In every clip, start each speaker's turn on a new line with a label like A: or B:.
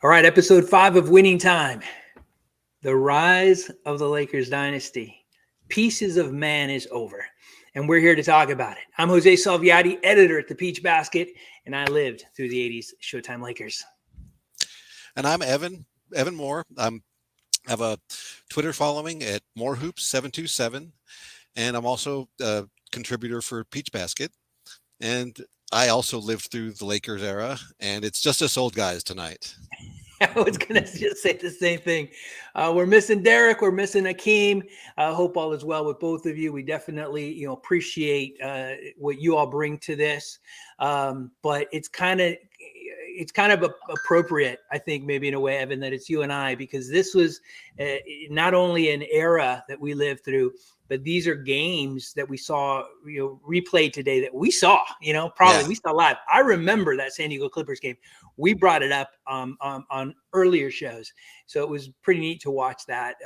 A: All right, episode 5 of Winning Time. The rise of the Lakers dynasty. Pieces of Man is over, and we're here to talk about it. I'm Jose Salviati, editor at the Peach Basket, and I lived through the 80s Showtime Lakers.
B: And I'm Evan Moore. I have a Twitter following at MoreHoops727, and I'm also a contributor for Peach Basket. And I also lived through the Lakers era, and it's just us old guys tonight.
A: I was going to just say the same thing. We're missing Derek. We're missing Hakeem. I hope all is well with both of you. We definitely, appreciate what you all bring to this. But it's kind of appropriate, I think, maybe in a way, Evan, that it's you and I, because this was not only an era that we lived through, but these are games that we saw, replayed today that we saw, we saw live. I remember that San Diego Clippers game. We brought it up on earlier shows. So it was pretty neat to watch that,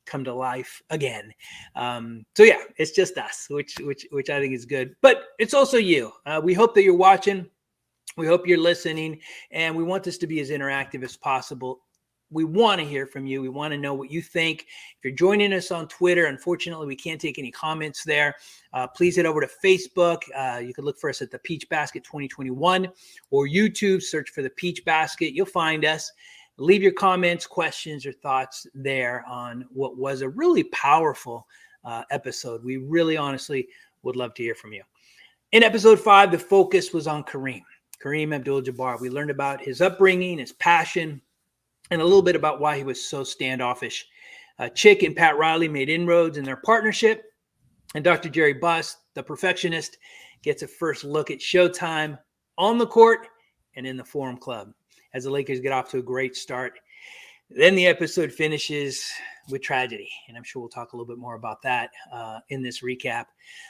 A: come to life again. It's just us, which I think is good, but it's also you. We hope that you're watching. We hope you're listening, and we want this to be as interactive as possible. We want to hear from you. We want to know what you think. If you're joining us on Twitter, unfortunately, we can't take any comments there. Please head over to Facebook. You can look for us at the Peach Basket 2021 or YouTube. Search for the Peach Basket. You'll find us. Leave your comments, questions, or thoughts there on what was a really powerful episode. We really honestly would love to hear from you. In episode 5, the focus was on Kareem Abdul-Jabbar. We learned about his upbringing, his passion, and a little bit about why he was so standoffish. Chick and Pat Riley made inroads in their partnership, and Dr. Jerry Buss, the perfectionist, gets a first look at Showtime on the court and in the Forum Club as the Lakers get off to a great start. Then the episode finishes with tragedy, and I'm sure we'll talk a little bit more about that in this recap.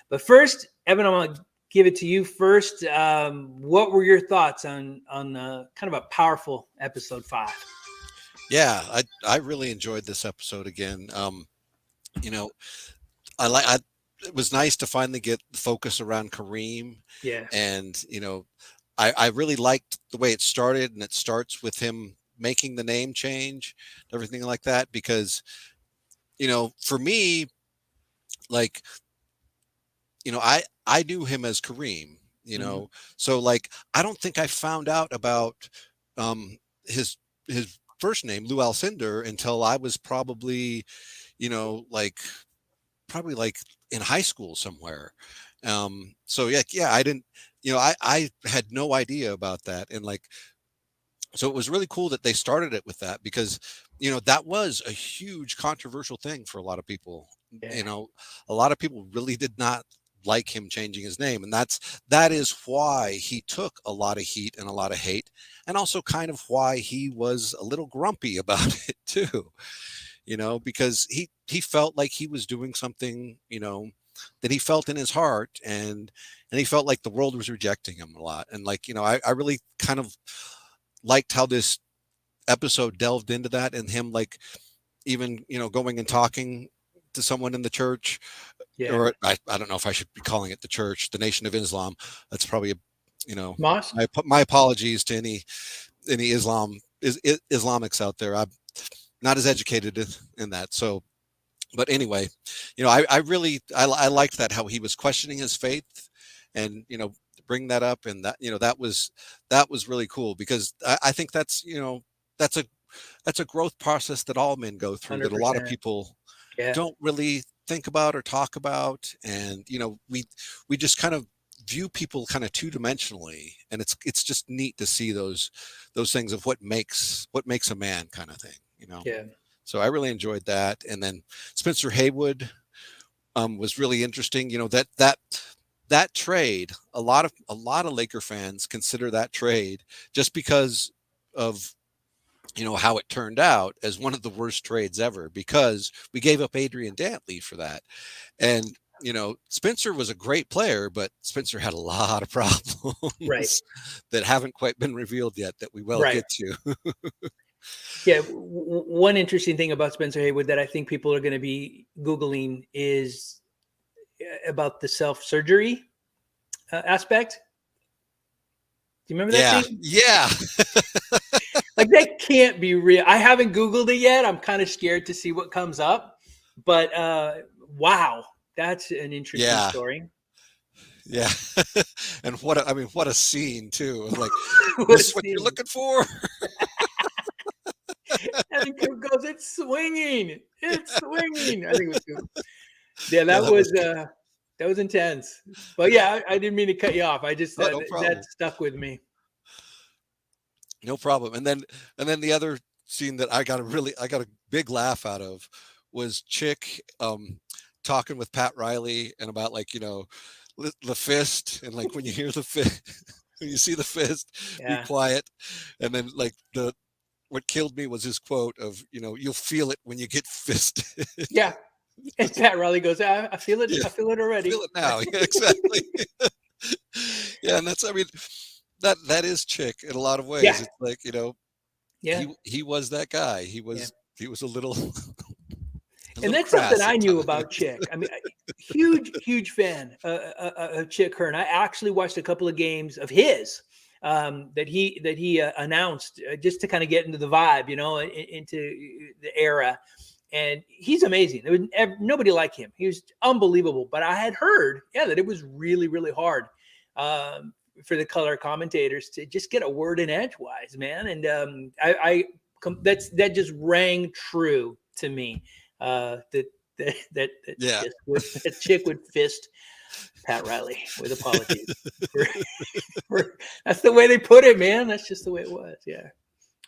A: But first, Evan, I'm going to give it to you first. What were your thoughts on kind of a powerful episode 5?
B: Yeah, I really enjoyed this episode again. It was nice to finally get the focus around Kareem.
A: Yeah.
B: And, I really liked the way it started, and it starts with him making the name change, everything like that, because, for me, like, I knew him as Kareem, so I don't think I found out about his first name, Lou Alcindor, until I was probably in high school somewhere. I didn't, I had no idea about that. And so it was really cool that they started it with that, because, that was a huge controversial thing for a lot of people.
A: Yeah.
B: A lot of people really did not like him changing his name. And that is why he took a lot of heat and a lot of hate, and also kind of why he was a little grumpy about it too, because he felt like he was doing something, that he felt in his heart, and he felt like the world was rejecting him a lot. And I really kind of liked how this episode delved into that, and him even, going and talking to someone in the church.
A: Yeah.
B: Or I don't know if I should be calling it the church, the Nation of Islam. That's probably
A: Moss?
B: my apologies to any Islamics out there. I'm not as educated in that. So, but anyway, I really liked that, how he was questioning his faith, and bring that up, and that that was really cool, because I think that's that's a growth process that all men go through, that a lot of
A: 100%.
B: people
A: Yeah.
B: don't really think about or talk about. And we just kind of view people kind of two-dimensionally, and it's just neat to see those things of what makes a man, kind of thing.
A: Yeah.
B: So I really enjoyed that. And then Spencer Haywood was really interesting. That trade, a lot of Laker fans consider that trade, just because of how it turned out, as one of the worst trades ever, because we gave up Adrian Dantley for that. And Spencer was a great player, but Spencer had a lot of problems that haven't quite been revealed yet, that we will get to.
A: Yeah. One interesting thing about Spencer Haywood that I think people are going to be Googling is about the self-surgery aspect. Do you remember that thing?
B: Yeah.
A: Like that can't be real. I haven't Googled it yet. I'm kind of scared to see what comes up. But wow, that's an interesting
B: Yeah,
A: story.
B: yeah. And I mean, what a scene too. Like,
A: What a
B: this what you're
A: scene.
B: looking for?
A: And then Coop goes, "It's swinging. It's swinging." I think it was Coop. Yeah,
B: Yeah, that was good.
A: that was intense. But yeah, I didn't mean to cut you off. I just
B: Oh, no
A: that
B: problem.
A: stuck with me.
B: No problem. And then the other scene that I got a big laugh out of was Chick talking with Pat Riley and about, like, the fist, and like when you hear the fist, when you see the fist, be
A: Yeah,
B: quiet. And then, like, the what killed me was his quote of, you'll feel it when you get fisted.
A: yeah. And Pat Riley goes, I feel it.
B: Yeah,
A: I feel it
B: feel
A: already.
B: it now. Yeah, exactly. Yeah, and I mean, that is Chick in a lot of ways.
A: Yeah,
B: It's like,
A: yeah,
B: he was that guy.
A: yeah.
B: He was a little a
A: And
B: little
A: that's something
B: crass
A: I
B: at
A: knew about
B: times.
A: Chick. I mean, huge fan of Chick Hearn. I actually watched a couple of games of his that he announced just to kind of get into the vibe, into the era. And he's amazing. There was nobody like him. He was unbelievable. But I had heard, yeah, that it was really hard for the color commentators to just get a word in edgewise, man. And that just rang true to me. That
B: Yeah.
A: just would that chick would fist Pat Riley with apologies. For, that's the way they put it, man. That's just the way it was. Yeah.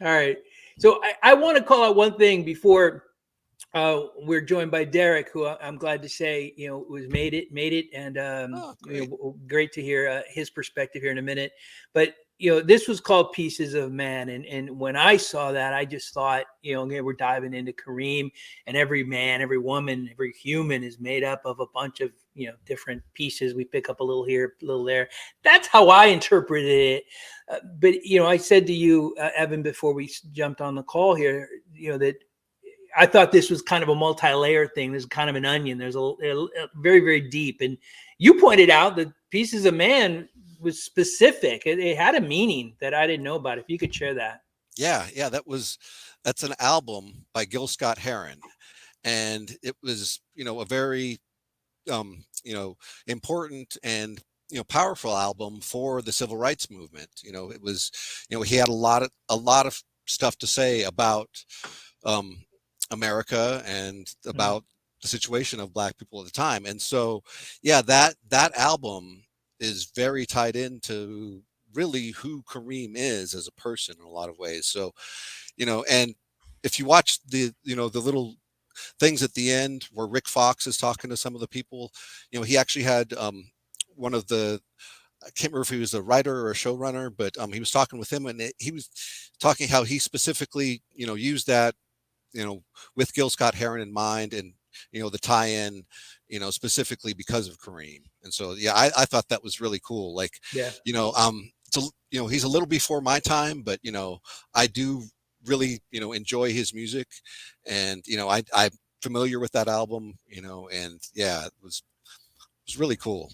A: All right. So I want to call out one thing before we're joined by Derek, who I'm glad to say, was made it, and
B: Oh, great.
A: great to hear his perspective here in a minute. But this was called Pieces of Man, and when I saw that, I just thought, okay, we're diving into Kareem, and every man, every woman, every human is made up of a bunch of different pieces. We pick up a little here, a little there. That's how I interpreted it. But I said to you, Evan, before we jumped on the call here, that I thought this was kind of a multi-layer thing. There's kind of an onion. There's a very deep. And you pointed out that Pieces of Man was specific. It had a meaning that I didn't know about. If you could share that.
B: Yeah, that's an album by Gil Scott-Heron, and it was, a very important and powerful album for the civil rights movement. It was, he had a lot of stuff to say about um, America and
A: Mm,
B: about the situation of Black people at the time. And so, yeah, that album is very tied into really who Kareem is as a person in a lot of ways. So, and if you watch the little things at the end where Rick Fox is talking to some of the people, he actually had one of the, I can't remember if he was a writer or a showrunner, but he was talking with him, and he was talking how he specifically, used that, with Gil Scott-Heron in mind, and the tie-in, specifically because of Kareem. And so, yeah, I thought that was really cool. Like,
A: yeah.
B: he's a little before my time, but I do really enjoy his music, and I'm familiar with that album, and yeah, it was really cool.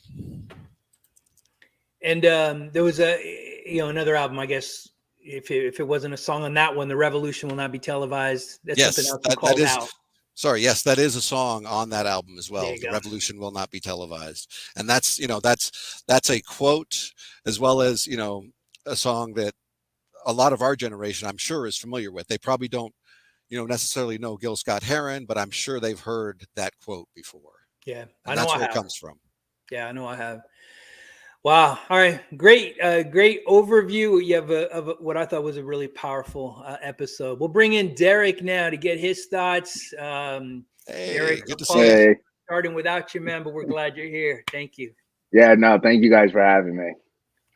A: And there was another album. I guess if it wasn't a song on that one, "The Revolution Will Not Be Televised." That's something
B: Yes,
A: else you
B: that
A: called
B: is.
A: out.
B: Sorry, yes, that is a song on that album as
A: There
B: well.
A: you
B: The
A: go.
B: revolution will not be televised, and that's a quote, as well as a song that a lot of our generation, I'm sure, is familiar with. They probably don't necessarily know Gil Scott-Heron, but I'm sure they've heard that quote before,
A: Yeah, I
B: and
A: know
B: that's
A: I
B: where it
A: have.
B: comes from.
A: Yeah, I know I have. Wow. All right. Great. Great overview. You have what I thought was a really powerful episode. We'll bring in Derek now to get his thoughts.
B: Hey,
A: Derek,
B: good to see you.
A: apologies
C: Hey,
A: for starting without you, man, but we're glad you're here. Thank you.
C: yeah, no, thank you guys for having me.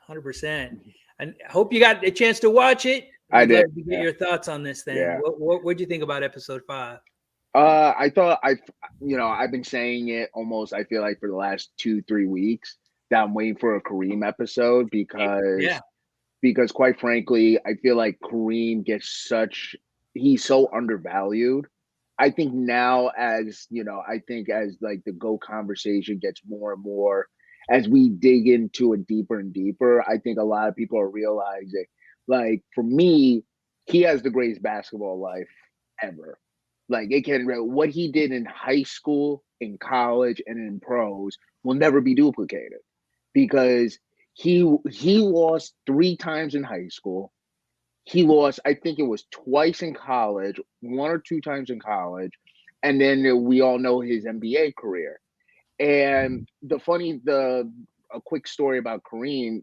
A: 100%. And I hope you got a chance to watch it.
C: I
A: We'd
C: did.
A: love to get
C: Yeah,
A: your thoughts on this thing.
C: yeah.
A: What'd you think about episode 5?
C: I thought I've been saying it almost. I feel like for the last 2, 3 weeks that I'm waiting for a Kareem episode
A: Yeah.
C: because quite frankly, I feel like Kareem gets he's so undervalued. I think now, I think as like the GO conversation gets more and more, as we dig into it deeper and deeper, I think a lot of people are realizing, like for me, he has the greatest basketball life ever. Like it can what he did in high school, in college, and in pros will never be duplicated because he lost 3 times in high school. He lost, I think it was twice in college, 1 or 2 times in college, and then we all know his NBA career. And a quick story about Kareem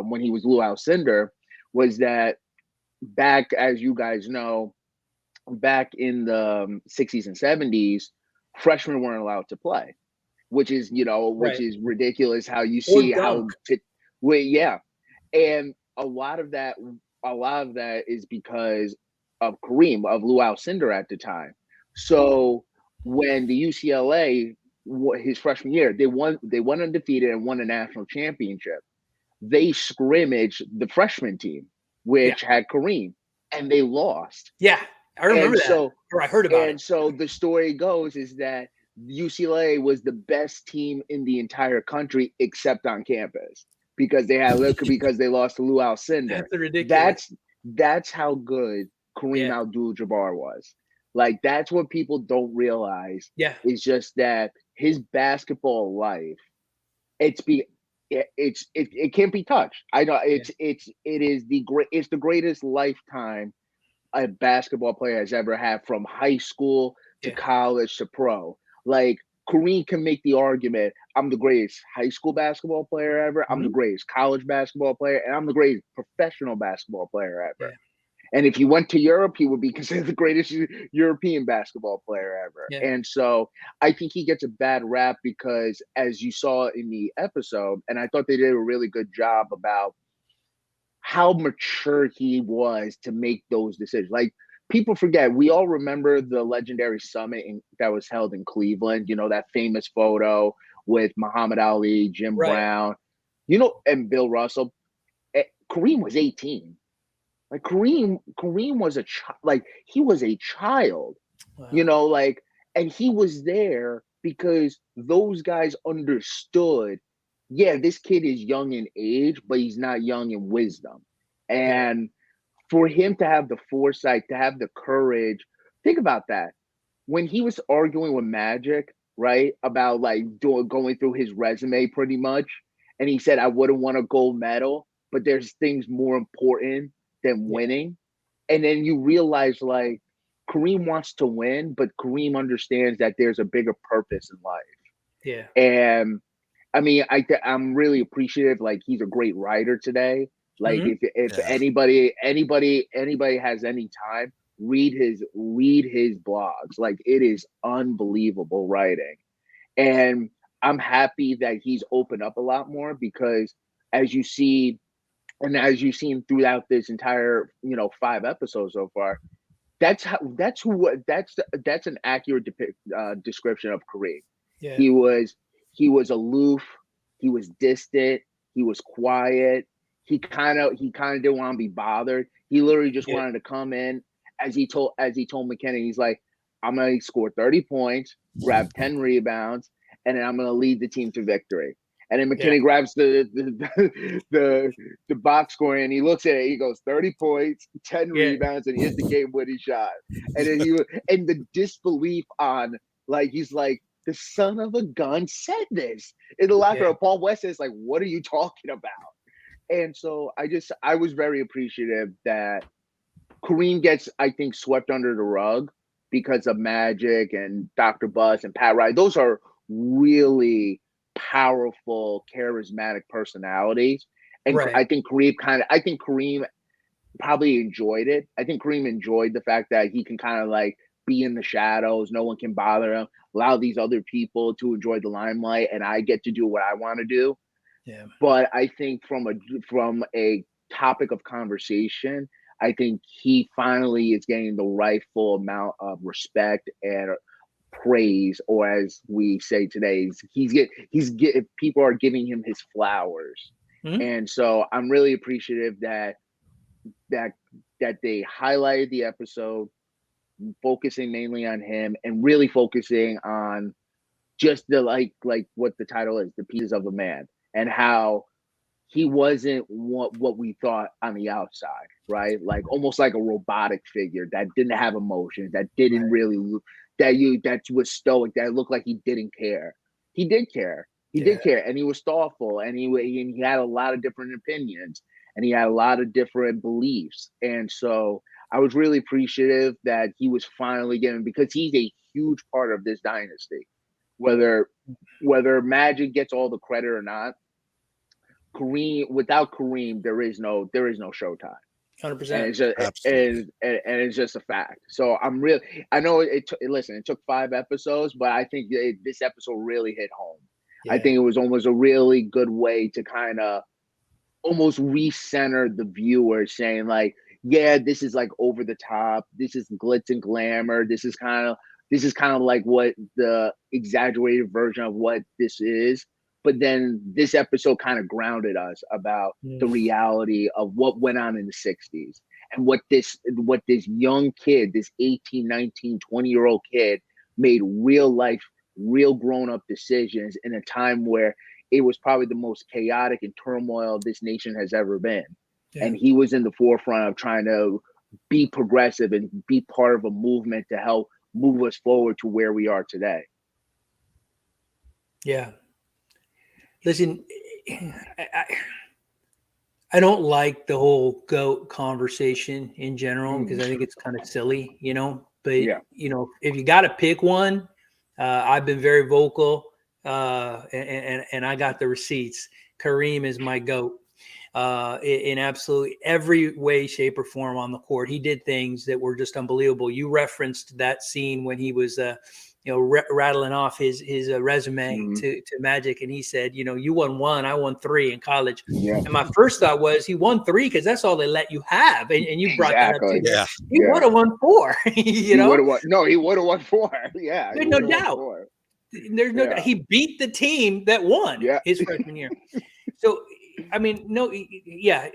C: when he was Lou Alcindor was that back, as you guys know, back in the 60s and 70s, freshmen weren't allowed to play, which is, which
A: Right.
C: is ridiculous how you
A: Or
C: see
A: dunk.
C: well, yeah. And a lot of that is because of Kareem, of Lou Alcindor at the time. So when the UCLA, his freshman year, they won undefeated and won a national championship. They scrimmaged the freshman team,
A: Yeah.
C: which had Kareem, and they lost.
A: Yeah. I remember
C: And
A: that.
C: so
A: Or I heard about it.
C: and so the story goes is that UCLA was the best team in the entire country except on campus because they lost to Lou Alcindor.
A: That's ridiculous.
C: That's how good Kareem
A: Yeah.
C: Abdul-Jabbar was. Like that's what people don't realize
A: Yeah.
C: is just that his basketball life, it's be it can't be touched. I know it's the greatest lifetime a basketball player has ever had from high school to
A: Yeah.
C: college to pro. Like Kareem can make the argument, I'm the greatest high school basketball player ever, I'm the
A: Mhm.
C: greatest college basketball player, and I'm the greatest professional basketball player ever.
A: Yeah.
C: And if he went to Europe, he would be considered the greatest European basketball player ever.
A: Yeah.
C: And so I think he gets a bad rap because, as you saw in the episode, and I thought they did a really good job about how mature he was to make those decisions. Like people forget, we all remember the legendary summit that was held in Cleveland. That famous photo with Muhammad Ali, Jim
A: Right.
C: Brown, and Bill Russell. Kareem was 18. Like Kareem was a child. Like he was a child.
A: Wow.
C: Like, and he was there because those guys understood, yeah, this kid is young in age, but he's not young in wisdom.
A: Yeah.
C: And for him to have the foresight, to have the courage, think about that. When he was arguing with Magic, right, about like going through his resume pretty much, and he said, I wouldn't want a gold medal, but there's things more important than
A: Yeah.
C: winning. And then you realize like Kareem wants to win, but Kareem understands that there's a bigger purpose in life.
A: Yeah.
C: And I mean, I'm really appreciative. Like he's a great writer today. Like
A: Mhm.
C: if
B: Yeah.
C: anybody has any time, read his blogs. Like it is unbelievable writing. And I'm happy that he's opened up a lot more because as you see, and as you've seen throughout this entire 5 episodes so far, that's an accurate description of Kareem.
A: Yeah.
C: He was aloof, he was distant, he was quiet. He kind of didn't want to be bothered. He literally just
A: Yeah.
C: wanted to come in, as he told McKenna, he's like, I'm gonna score 30 points, grab 10 rebounds, and then I'm gonna lead the team to victory. And then
A: Yeah.
C: McKinney grabs the box score and he looks at it. He goes 30 points, 10
A: Yeah.
C: rebounds, and he hits the game winning shot. And then and the disbelief on, like, he's like, the son of a gun said this in the locker
A: Yeah.
C: room. Paul West is like, what are you talking about? And so I was very appreciative that Kareem gets, I think, swept under the rug because of Magic and Dr. Bus and Pat Riley. Those are really powerful, charismatic personalities. And
A: Right.
C: I think Kareem probably enjoyed it. I think Kareem enjoyed the fact that he can kind of like be in the shadows. No one can bother him. Allow these other people to enjoy the limelight, and I get to do what I want to do.
A: Yeah.
C: But I think from a topic of conversation, I think he finally is getting the rightful amount of respect and praise, or as we say today, people are giving him his flowers.
A: Mhm.
C: And so I'm really appreciative that that they highlighted the episode, focusing mainly on him and really focusing on just the like what the title is, the pieces of a man, and how he wasn't what we thought on the outside, right? Like almost like a robotic figure that didn't have emotions, that didn't really that was stoic, that looked like he didn't care. He did care. He
A: Yeah.
C: did care, and he was thoughtful, and he had a lot of different opinions, and he had a lot of different beliefs, and so I was really appreciative that he was finally given, because he's a huge part of this dynasty. Whether Magic gets all the credit or not, Kareem, without Kareem, there is no Showtime, and
A: 100%.
C: it's just
B: Absolutely.
C: and it's just a fact. So I know listen, it took 5 episodes, but I think this episode really hit home. I
A: Yeah.
C: think it was almost a really good way to kind of almost recenter the viewer, saying like, yeah, this is like over the top, this is glitz and glamour, this is kind of like what the exaggerated version of what this is. But then this episode kind of grounded us about the reality of what went on in the 60s, and what this young kid, this 18, 19, 20-year-old kid made real life, real grown up decisions in a time where it was probably the most chaotic and turmoil this nation has ever been.
A: Yeah.
C: And he was in the forefront of trying to be progressive and be part of a movement to help move us forward to where we are today.
A: Yeah. Listen, I don't like the whole GOAT conversation in general, because I think it's kind of silly, but
C: Yeah.
A: If you got to pick one, I've been very vocal, and I got the receipts. Kareem is my GOAT. In absolutely every way, shape, or form on the court. He did things that were just unbelievable. You referenced that scene when he was, rattling off his resume to Magic, and he said, you won one, I won three in college.
C: Yeah.
A: And my first thought was, he won three because that's all they let you have. And you brought that up too.
B: Yeah.
A: He would have won four.
C: He would have won. No, he would have won 4. Yeah,
A: There's no doubt. There's no doubt. He beat the team that won his freshman year. So, I mean,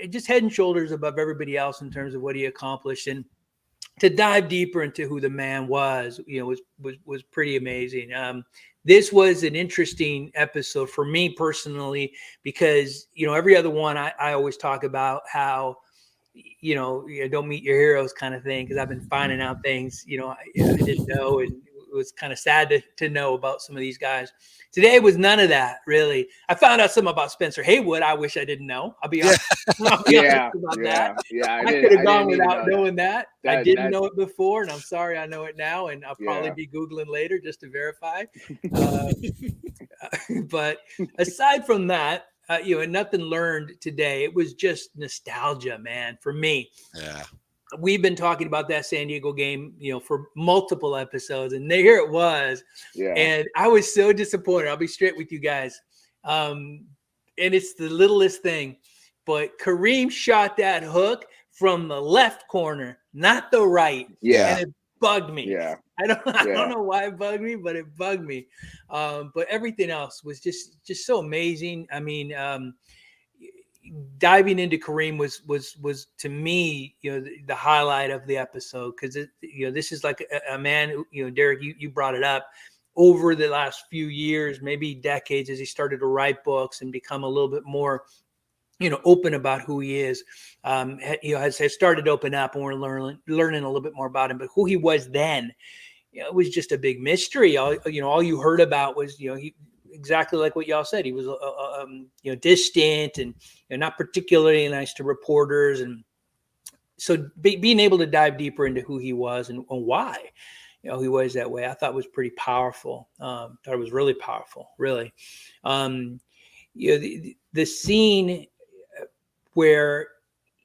A: just head and shoulders above everybody else in terms of what he accomplished. And to dive deeper into who the man was, was pretty amazing. This was an interesting episode for me personally, because, every other one I always talk about how, don't meet your heroes kind of thing, because I've been finding out things, I didn't know, and it was kind of sad to know about some of these guys. Today was none of that, really. I found out something about Spencer Haywood I wish I didn't know. I'll be honest, about that. I could have gone without knowing that. I didn't know it before, and I'm sorry I know it now, and I'll probably be Googling later just to verify. But aside from that, nothing learned today. It was just nostalgia, man, for me.
B: Yeah.
A: We've been talking about that San Diego game, for multiple episodes, and here it was.
C: Yeah.
A: And I was so disappointed. I'll be straight with you guys. And it's the littlest thing, but Kareem shot that hook from the left corner, not the right.
C: Yeah.
A: And it bugged me.
C: Yeah.
A: I don't know why it bugged me, but it bugged me. But everything else was just so amazing. I mean, diving into Kareem was to me, the highlight of the episode, because this is like a man who, Derek, you brought it up, over the last few years, maybe decades, as he started to write books and become a little bit more, open about who he is, has started to open up, and we're learning a little bit more about him. But who he was then, it was just a big mystery. All you heard about was, he, exactly like what y'all said, he was, distant and not particularly nice to reporters. And so being able to dive deeper into who he was and why, he was that way, I thought was pretty powerful. Thought it was really powerful, really. The scene where,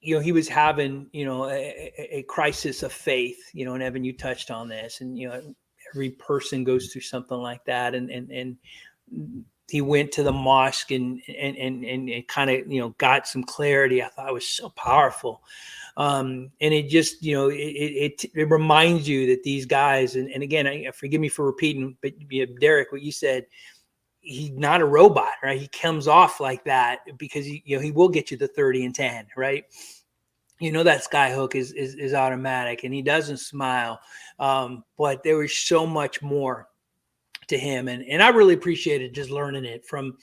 A: he was having, a crisis of faith, and Evan, you touched on this, and, every person goes through something like that. And he went to the mosque and kind of, got some clarity. I thought it was so powerful. And it just, it reminds you that these guys, and again, forgive me for repeating, but Derek, what you said, he's not a robot, right? He comes off like that because he will get you the 30 and 10, right? That sky hook is automatic, and he doesn't smile. But there was so much more to him, and I really appreciated just learning it from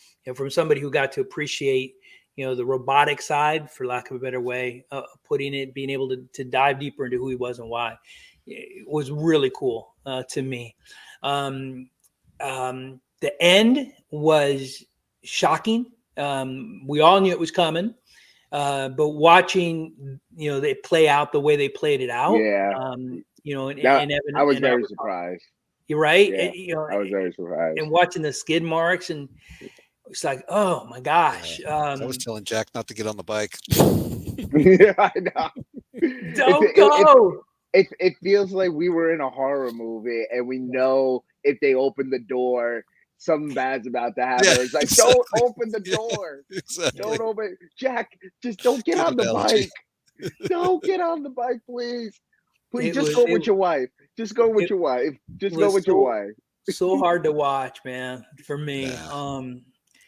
A: somebody who got to appreciate the robotic side, for lack of a better way, putting it, being able to dive deeper into who he was and why, it was really cool to me. The end was shocking. We all knew it was coming, but watching, they play out the way they played it out.
C: Yeah.
A: And Evan,
C: I was
A: and
C: very surprised.
A: you're right.
C: Yeah, I was very surprised.
A: And watching the skid marks, and it's like, oh my gosh.
B: I was telling Jack not to get on the bike.
C: Yeah, I know.
A: Don't go.
C: It feels like we were in a horror movie, and we know if they open the door, something bad's about to happen.
B: Yeah,
C: It's like,
B: exactly.
C: don't open the door.
B: Exactly.
C: Don't open. Jack, just don't get
B: Good
C: on the
B: analogy.
C: bike. Don't get on the bike, please. Please,
A: It
C: just
A: was-
C: go
A: it-
C: with your wife. Just go with your wife. Just go
A: was
C: with your wife.
A: So hard to watch, man, for me.
B: Yeah.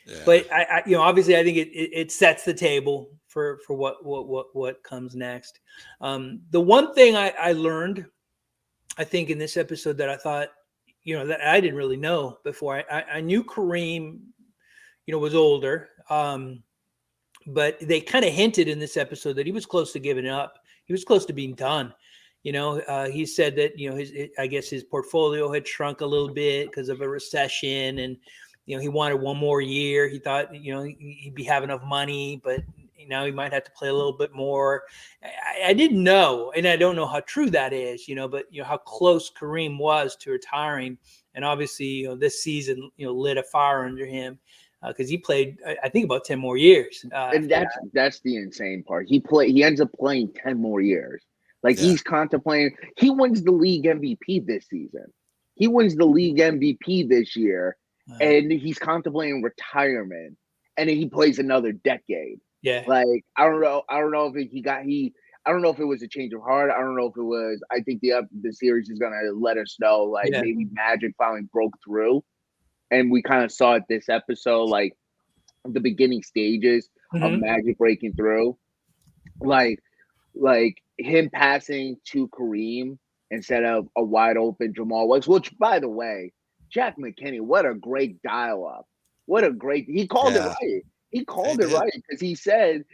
B: Yeah.
A: But I obviously I think it sets the table for what comes next. The one thing I learned, I think, in this episode that I thought, that I didn't really know before. I knew Kareem, was older, but they kind of hinted in this episode that he was close to giving up. He was close to being done. He said that I guess his portfolio had shrunk a little bit because of a recession, and he wanted one more year. He thought he'd be have enough money, but now he might have to play a little bit more. I didn't know, and I don't know how true that is, but how close Kareem was to retiring, and obviously this season lit a fire under him because he played I think about 10 more years.
C: And that's the insane part. He ends up playing 10 more years. Like, he's contemplating. He wins the league MVP this season. He wins the league MVP this year, and he's contemplating retirement. And then he plays another decade.
A: Yeah.
C: Like, I don't know if I don't know if it was a change of heart. I don't know if it was. I think the series is gonna let us know. Like, maybe Magic finally broke through, and we kind of saw it this episode, like the beginning stages of Magic breaking through, like him passing to Kareem instead of a wide open Jamal Wilkes, which, by the way, Jack McKinney, what a great dial-up. He called it right. He called it right because he said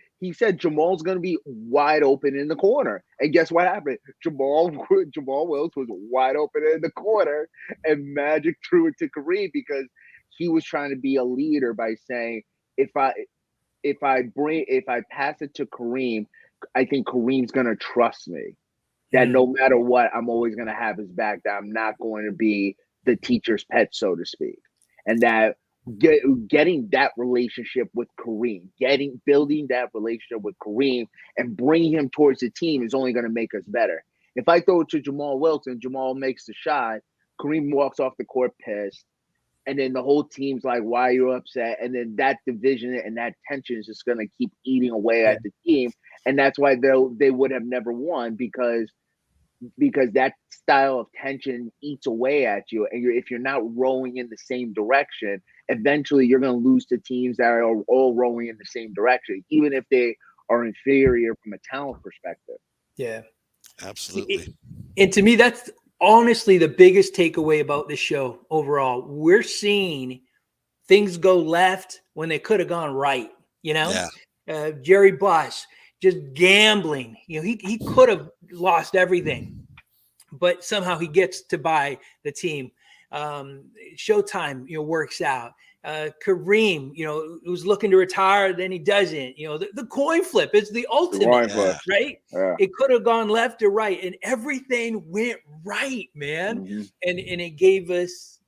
C: Jamal's going to be wide open in the corner. And guess what happened? Jamal Wilkes was wide open in the corner, and Magic threw it to Kareem because he was trying to be a leader by saying, if I pass it to Kareem, I think Kareem's going to trust me, that no matter what, I'm always going to have his back, that I'm not going to be the teacher's pet, so to speak. And that getting that relationship with Kareem, building that relationship with Kareem and bringing him towards the team is only going to make us better. If I throw it to Jamal Wilkes and Jamal makes the shot, Kareem walks off the court pissed, and then the whole team's like, why are you upset? And then that division and that tension is just going to keep eating away at the team. And that's why they would have never won, because that style of tension eats away at you. And if you're not rowing in the same direction, eventually you're going to lose to teams that are all rowing in the same direction, even if they are inferior from a talent perspective.
A: Yeah,
B: absolutely.
A: And to me, that's honestly the biggest takeaway about this show overall. We're seeing things go left when they could have gone right. Jerry Buss just gambling. He could have lost everything, but somehow he gets to buy the team. Showtime, works out. Kareem, who's looking to retire, then he doesn't. The coin flip is the ultimate, right?
C: Yeah.
A: It could have gone left or right, and everything went right, man. And it gave us,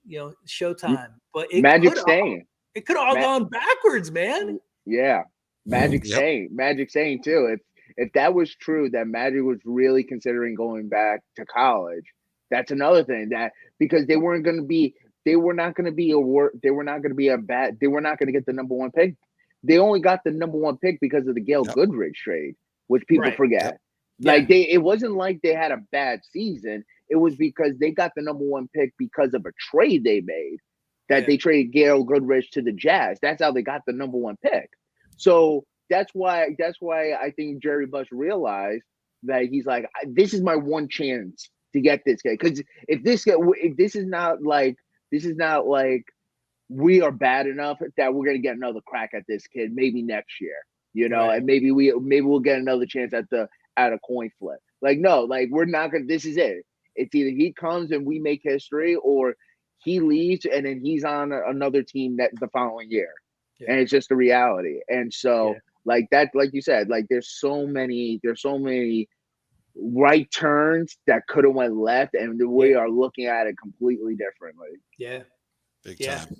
A: Showtime. But
C: Magic staying.
A: It could have all gone backwards, man.
C: Yeah, Magic staying too. If that was true, that Magic was really considering going back to college, that's another thing. That because they were not going to get the number one pick. They only got the number one pick because of the Gail Goodrich trade, which people forget. It wasn't like they had a bad season. It was because they got the number one pick because of a trade they made. They traded Gail Goodrich to the Jazz. That's how they got the number one pick. So that's why I think Jerry Buss realized that he's like, this is my one chance to get this guy. Because if this is not like we are bad enough that we're gonna get another crack at this kid maybe next year.
A: Right.
C: and maybe we'll get another chance at a coin flip. Like, no, like we're not gonna. This is it. It's either he comes and we make history, or he leaves and then he's on another team that the following year,
A: Yeah.
C: and it's just the reality. And so,
A: Yeah.
C: like that, like you said, like there's so many right turns that could have went left, and we are looking at it completely differently.
A: Yeah.
B: Big
A: Yeah.
B: time.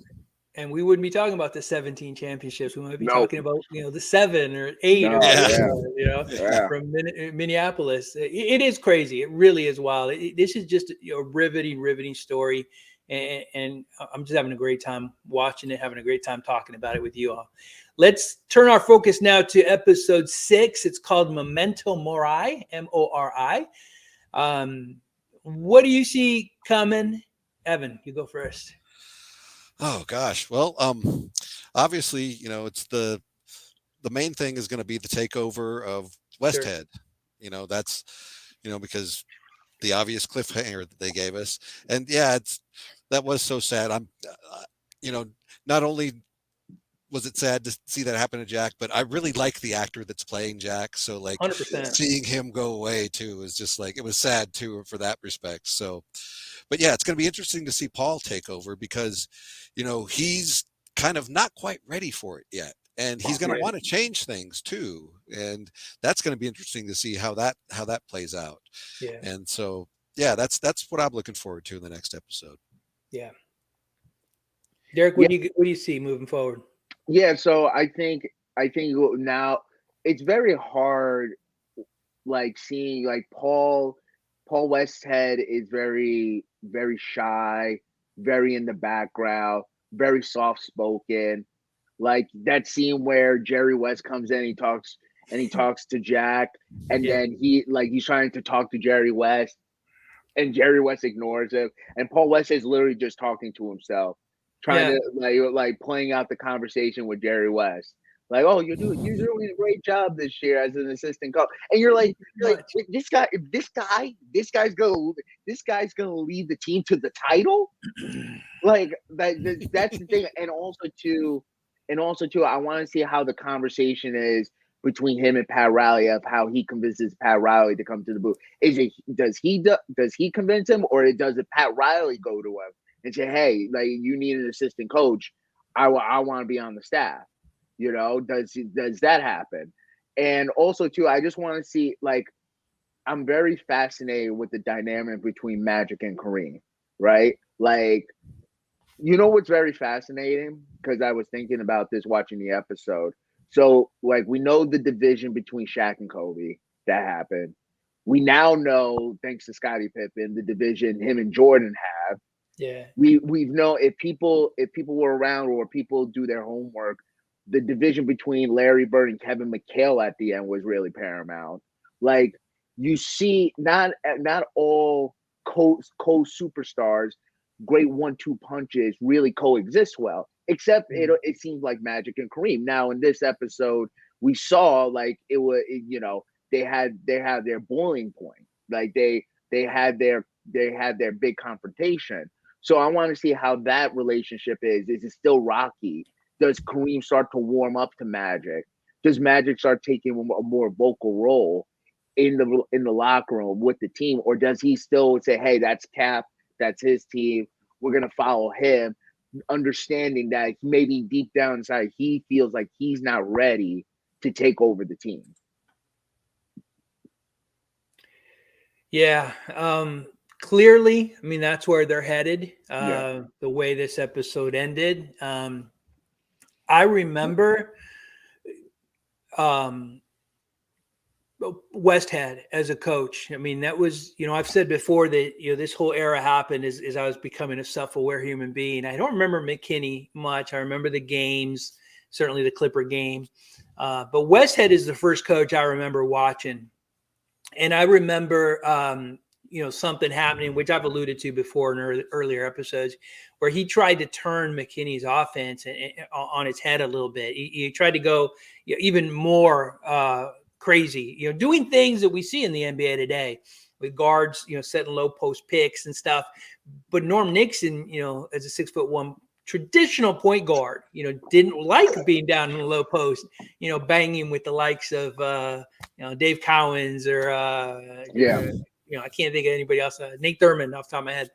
A: And we wouldn't be talking about the 17 championships. We might be
C: No,
A: talking about, the 7 or 8 or
C: no,
B: Yeah.
A: whatever,
C: yeah,
A: from Minneapolis. It is crazy. It really is wild. This is just a riveting story. And I'm just having a great time watching it, having a great time talking about it with you all. Let's turn our focus now to episode 6. It's called Memento Mori, Mori. What do you see coming? Evan, you go first.
B: Oh gosh. Well, obviously, it's the main thing is going to be the takeover of West
A: Sure.
B: Head. That's because the obvious cliffhanger that they gave us, and yeah, that was so sad. You know, not only was it sad to see that happen to Jack, but I really like the actor that's playing Jack. So like
A: 100%.
B: seeing him go away too is just like, it was sad too for that respect. So, but yeah, it's going to be interesting to see Paul take over because, he's kind of not quite ready for it yet. And he's going to want to change things too. And that's going to be interesting to see how that plays out.
A: Yeah.
B: And so, yeah, that's what I'm looking forward to in the next episode.
A: Yeah. Derek, what do you see moving forward?
C: Yeah, so I think now it's very hard, like seeing like Paul Westhead is very, very shy, very in the background, very soft spoken. Like that scene where Jerry West comes in, he talks to Jack, and then he's trying to talk to Jerry West, and Jerry West ignores him, and Paul West is literally just talking to himself, trying to like playing out the conversation with Jerry West. Like, oh, you're doing a great job this year as an assistant coach, and you're like this guy's gonna lead the team to the title, like that's the thing, and also too, I want to see how the conversation is between him and Pat Riley of how he convinces Pat Riley to come to the booth. Does he convince him, or does it Pat Riley go to him and say, hey, like you need an assistant coach, I want to be on the staff, does that happen? And also too, I just want to see, like, I'm very fascinated with the dynamic between Magic and Kareem, right? Like, what's very fascinating, because I was thinking about this watching the episode. So, like, we know the division between Shaq and Kobe that happened. We now know, thanks to Scottie Pippen, the division him and Jordan have.
A: Yeah.
C: We've known, if people were around or people do their homework, the division between Larry Bird and Kevin McHale at the end was really paramount. Like, you see, not all co-superstars, great 1-2 punches really coexist well, except it seems like Magic and Kareem. Now in this episode, we saw like they had their boiling point, like they had their big confrontation. So I want to see how that relationship is. Is it still rocky? Does Kareem start to warm up to Magic? Does Magic start taking a more vocal role in the locker room with the team, or does he still say, hey, that's Cap, that's his team, we're going to follow him, understanding that maybe deep down inside he feels like he's not ready to take over the team?
A: Yeah. Clearly, I mean, that's where they're headed. The way this episode ended. I remember Westhead as a coach. I mean, that was, I've said before that, this whole era happened as I was becoming a self-aware human being. I don't remember McKinney much. I remember the games, certainly the Clipper game. But Westhead is the first coach I remember watching. And I remember, something happening, which I've alluded to before in earlier episodes, where he tried to turn McKinney's offense on its head a little bit. He tried to go even more crazy, doing things that we see in the NBA today with guards, setting low post picks and stuff. But Norm Nixon, as a 6'1" traditional point guard, didn't like being down in the low post, banging with the likes of, Dave Cowens or, I can't think of anybody else, Nate Thurman off the top of my head.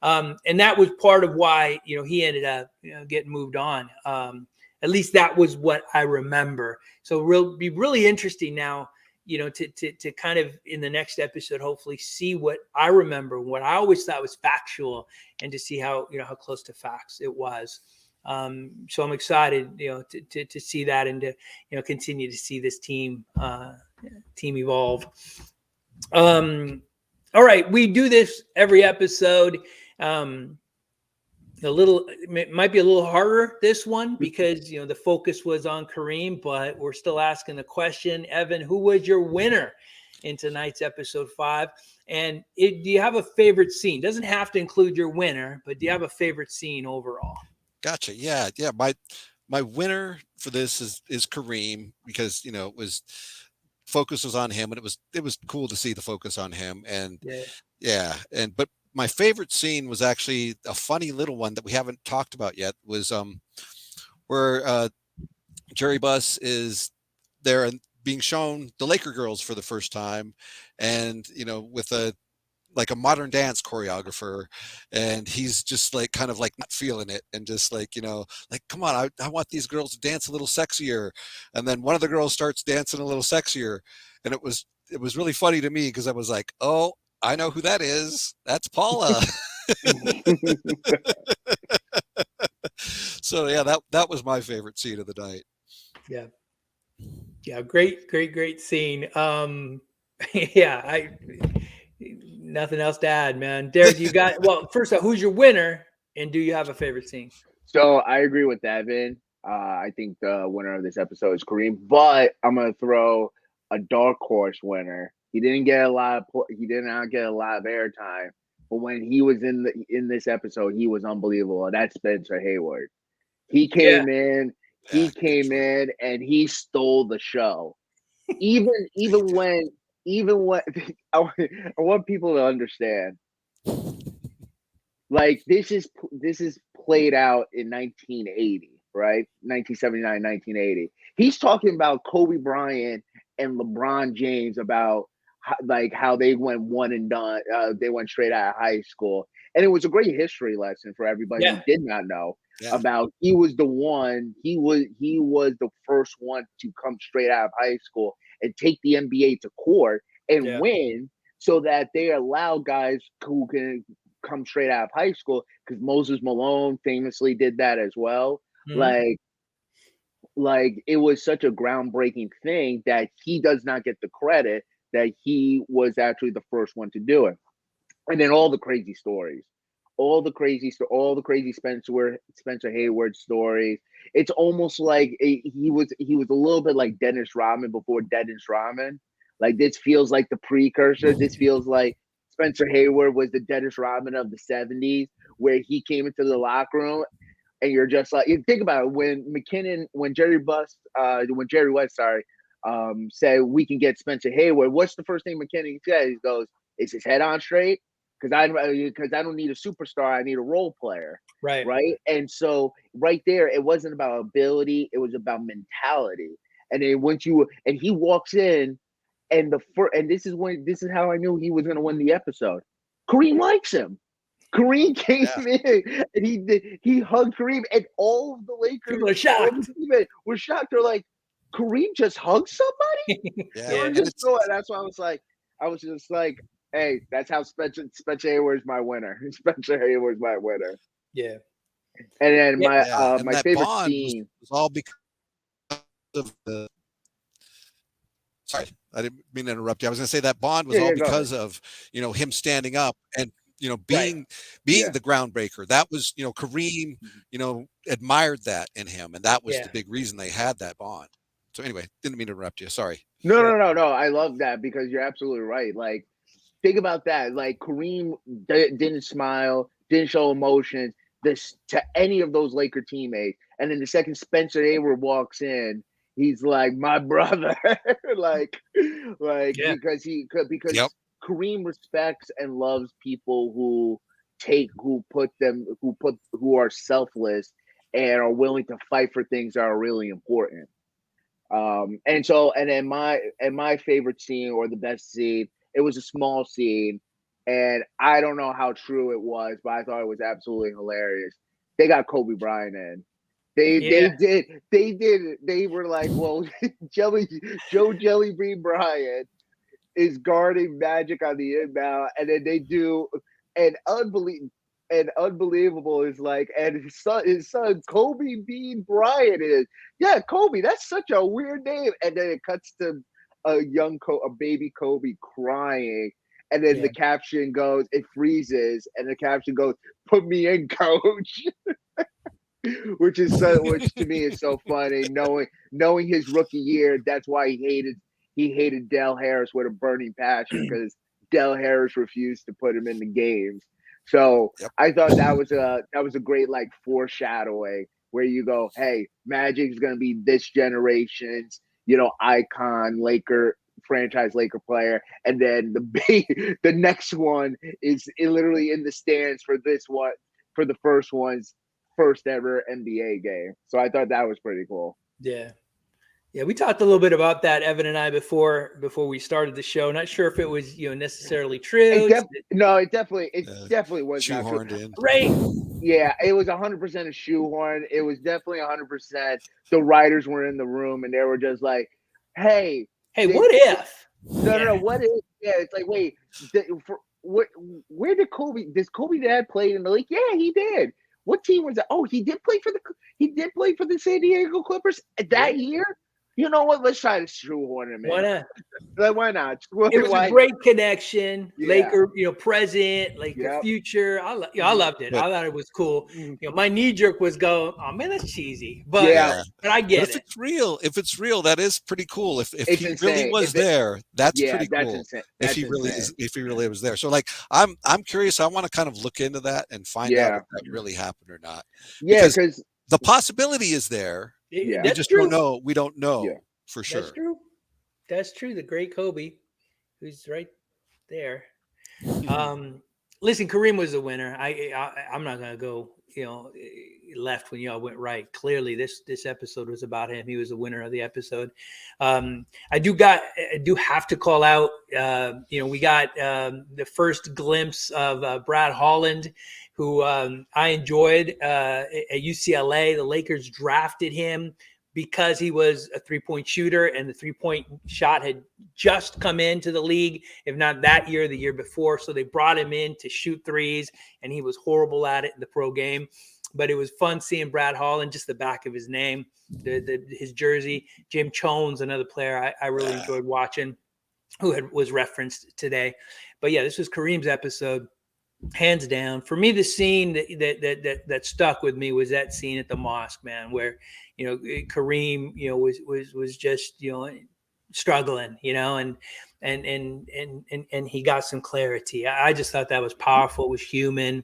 A: And that was part of why, he ended up getting moved on. At least that was what I remember. So it'll be really interesting now, to kind of in the next episode, hopefully see what I remember, what I always thought was factual, and to see how, how close to facts it was. So I'm excited, to see that and to, continue to see this team evolve. All right. We do this every episode. It might be a little harder this one because the focus was on Kareem, but we're still asking the question, Evan, who was your winner in tonight's episode 5? And do you have a favorite scene? Doesn't have to include your winner, but do you have a favorite scene overall?
B: Gotcha. Yeah. My winner for this is Kareem because it was focus was on him, and it was cool to see the focus on him. And but my favorite scene was actually a funny little one that we haven't talked about yet, was where Jerry Buss is there and being shown the Laker girls for the first time, and with a modern dance choreographer, and he's just kind of not feeling it, and just come on, I want these girls to dance a little sexier. And then one of the girls starts dancing a little sexier, and it was really funny to me because I was like, oh, I know who that is. That's Paula. So yeah, that was my favorite scene of the night.
A: Yeah, great scene. Nothing else to add, man. Derek, first of all, who's your winner, and do you have a favorite scene?
C: So I agree with Evan. I think the winner of this episode is Kareem, but I'm gonna throw a dark horse winner. He did not get a lot of airtime, but when he was in this episode, he was unbelievable. And that's Spencer Haywood. He came in, and he stole the show. Even when I want people to understand, this is played out in 1980, right? 1979, 1980. He's talking about Kobe Bryant and LeBron James about how they went one and done. They went straight out of high school, and it was a great history lesson for everybody who did not know about. He was the one. He was the first one to come straight out of high school and take the NBA to court and win, so that they allow guys who can come straight out of high school, because Moses Malone famously did that as well. Mm-hmm. It was such a groundbreaking thing that he does not get the credit that he was actually the first one to do it. And then all the crazy stories, all the crazy Spencer Haywood stories. It's almost like he was a little bit like Dennis Rodman before Dennis Rodman. This feels like the precursor. This feels like Spencer Haywood was the Dennis Rodman of the 70s, where he came into the locker room, and you're just like, you think about it, when Jerry West, said we can get Spencer Haywood, what's the first thing McKinnon said? He goes, "Is his head on straight? Because I don't need a superstar, I need a role player." Right. And so right there, it wasn't about ability, it was about mentality. And then he walks in, and this is how I knew he was going to win the episode. Kareem likes him. Kareem came in, and he hugged Kareem, and all of the Lakers
A: were shocked.
C: They're like, Kareem just hugged somebody? That's why I was just like, hey, that's how Spencer Haywood's my winner. Spencer Haywood's my winner.
A: Yeah.
C: And then my favorite scene
B: was all because of the. Sorry, I didn't mean to interrupt you. I was going to say that bond was all because of him standing up and being the groundbreaker. That was Kareem admired that in him, and that was the big reason they had that bond. So anyway, didn't mean to interrupt you. Sorry.
C: No. I love that, because you're absolutely right. Think about that. Kareem didn't smile, didn't show emotions to any of those Laker teammates, and then the second Spencer Haywood walks in, he's like, my brother, because Kareem respects and loves people who are selfless and are willing to fight for things that are really important. And then my favorite scene, or the best scene, it was a small scene, and I don't know how true it was, but I thought it was absolutely hilarious. They got Kobe Bryant in. They were like, well, Joe Jellybean Bryant is guarding Magic on the inbound, and then they do an unbelievable is like, and his son Kobe Bean Bryant is, yeah, Kobe. That's such a weird name. And then it cuts to a baby Kobe crying, and then the caption goes, it freezes, and the caption goes, "Put me in, coach." which to me is so funny. Knowing his rookie year, that's why he hated Del Harris with a burning passion, because Del Harris refused to put him in the games. So I thought that was a great like foreshadowing, where you go, hey, Magic's gonna be this generation's, icon franchise Laker player, and then the next one is literally in the stands for the first ever NBA game. So I thought that was pretty cool.
A: Yeah. Yeah, we talked a little bit about that, Evan and I, before we started the show. Not sure if it was necessarily true.
C: It definitely was
B: shoehorned in.
A: Right.
C: Yeah, it was 100% a shoehorn. It was definitely 100%. The writers were in the room and they were just like, "Hey,
A: what if?"
C: No, what if? Yeah, it's like, wait, where did Kobe? Does Kobe dad play in the league? Yeah, he did. What team was that? Oh, he did play for the San Diego Clippers that year. You know what? Let's try to shoehorn him in.
A: Why not?
C: Why not?
A: It was a great connection. Yeah. Laker, present, Laker future. I loved it. I thought it was cool. My knee jerk was going, "Oh man, that's cheesy." But but I get it.
B: If it's real, that is pretty cool. If he really was there, that's pretty cool.
C: Insane.
B: If he really was there. So I'm curious. I want to kind of look into that and find out if that really happened or not.
C: Yeah, because
B: the possibility is there.
A: Yeah,
B: we just don't know. We don't know for sure.
A: That's true. The great Kobe, who's right there. Listen, Kareem was the winner. I'm not gonna go, left when y'all went right. Clearly, this episode was about him. He was the winner of the episode. I do have to call out. We got the first glimpse of Brad Holland, who I enjoyed at UCLA. The Lakers drafted him because he was a three-point shooter, and the three-point shot had just come into the league, if not that year, the year before. So they brought him in to shoot threes, and he was horrible at it in the pro game. But it was fun seeing Brad Holland, just the back of his name, his jersey. Jim Chones, another player I really enjoyed watching, who was referenced today. But yeah, this was Kareem's episode. Hands down, for me, the scene that stuck with me was that scene at the mosque, man, where Kareem was just struggling, and he got some clarity. I just thought that was powerful. It was human,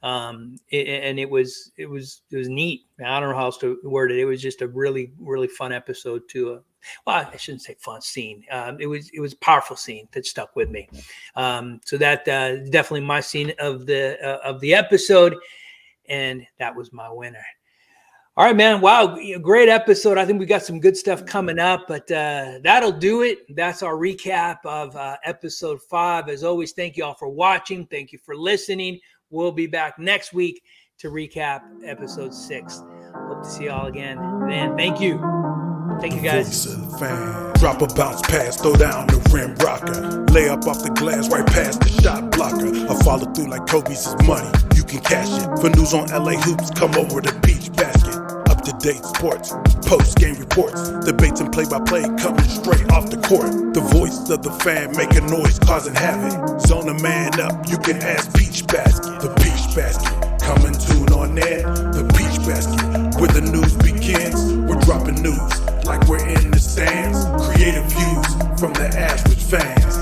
A: and it was neat. I don't know how else to word it. It was just a really, really fun episode too. Well, I shouldn't say fun scene. It was a powerful scene that stuck with me. So that definitely my scene of the episode, and that was my winner. All right, man. Wow, great episode. I think we got some good stuff coming up, but that'll do it. That's our recap of episode 5. As always, thank you all for watching. Thank you for listening. We'll be back next week to recap episode 6. Hope to see y'all again then. Thank you. Thank you, guys.
D: Drop a bounce pass, throw down the rim rocker. Lay up off the glass, right past the shot blocker. I follow through like Kobe's is money. You can cash it. For news on LA hoops, come over to Peach Basket. Up to date sports, post game reports, debates and play by play coming straight off the court. The voice of the fan making noise, causing havoc. Zone a man up, you can ask Peach Basket. The Peach Basket, come and tune on in. The Peach Basket, where the news begins. We're dropping news like we're in the stands. Creative views from the average fans.